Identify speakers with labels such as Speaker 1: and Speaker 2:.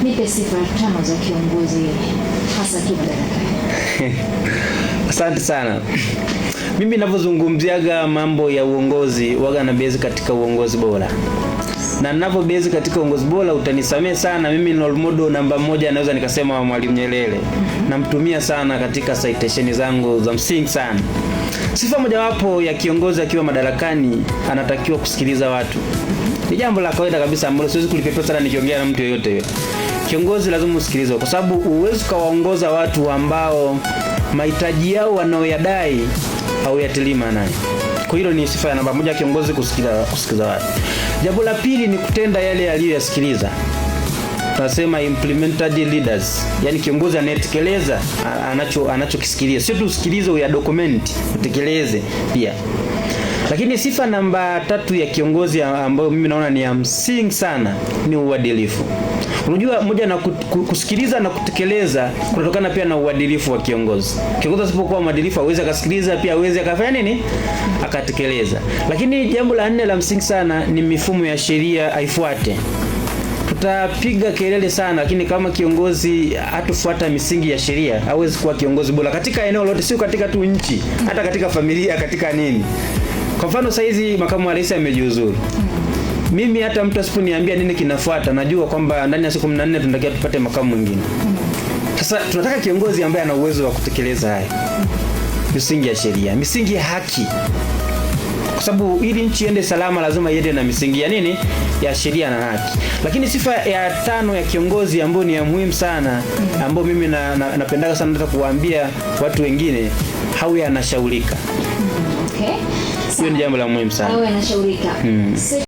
Speaker 1: nipe sifa 5 za kiongozi hasa kiwa madarakani.
Speaker 2: Asante sana. Mimi ninapozungumziaga mambo ya uongozi waga na base katika uongozi bora. Na ninapo base katika uongozi bora, utanisamee sana, mimi ni role model namba 1 naweza nikasema wa Mwalimu Nyerere. Namtumia sana katika citation zangu za msingi sana. Sifa mojawapo ya kiongozi akiwa madarakani, anatakiwa kusikiliza watu. Ni jambo la kawaida kabisa ambalo siwezi kulipepea sana nikiongea na mtu yeyote yule. Kiongozi lazima usikilize, kwa sababu uwezo kawaongoza watu ambao mahitaji yao wanaoyadai au yatilii maanani. Kwa hilo ni sifa ya namba 1 kiongozi, kusikiza watu. Jambo la pili ni kutenda yale aliyoyasikiliza. Tunasema implemented leaders. Yaani kiongozi anayetekeleza anachokisikiliza. Sio tu usikilize uya document, utekeleze pia. Lakini sifa namba 3 ya kiongozi ambayo mimi naona ni ya msingi sana ni uadilifu. Unajua, moja na kusikiliza na kutekeleza kunatokana pia na uadilifu wa kiongozi. Kiongozi asipokuwa mwadilifu hawezi akasikiliza, pia hawezi akafanya nini? Akatekeleza. Lakini jambo la 4 la msingi sana ni mifumo ya sheria aifuate. Tutapiga kelele sana, lakini kama kiongozi hatufuata misingi ya sheria, hawezi kuwa kiongozi bora katika eneo lote, sio katika tu nchi, hata katika familia, katika nini. Kwa mfano sasa hizi makamu wa rais amejiuzuru. Mimi hata mtu asiponiambia nini kinafuata, najua kwamba ndani ya siku 14 tunatakiwa tupate makamu mwingine. Sasa tunataka kiongozi ambaye ana uwezo wa kutekeleza haya. Misingi ya sheria, misingi ya haki. Kwa sababu ili nchi iende salama lazima iende na misingi ya nini? Ya sheria na haki. Lakini sifa ya 5 ya kiongozi ambayo ni ya muhimu sana, ambayo mimi napendaga sana hata kuwaambia watu wengine, hawe anashaurika.
Speaker 1: Okay.
Speaker 2: Hiyo ni jambo la muhimu sana.
Speaker 1: Hawe anashaurika.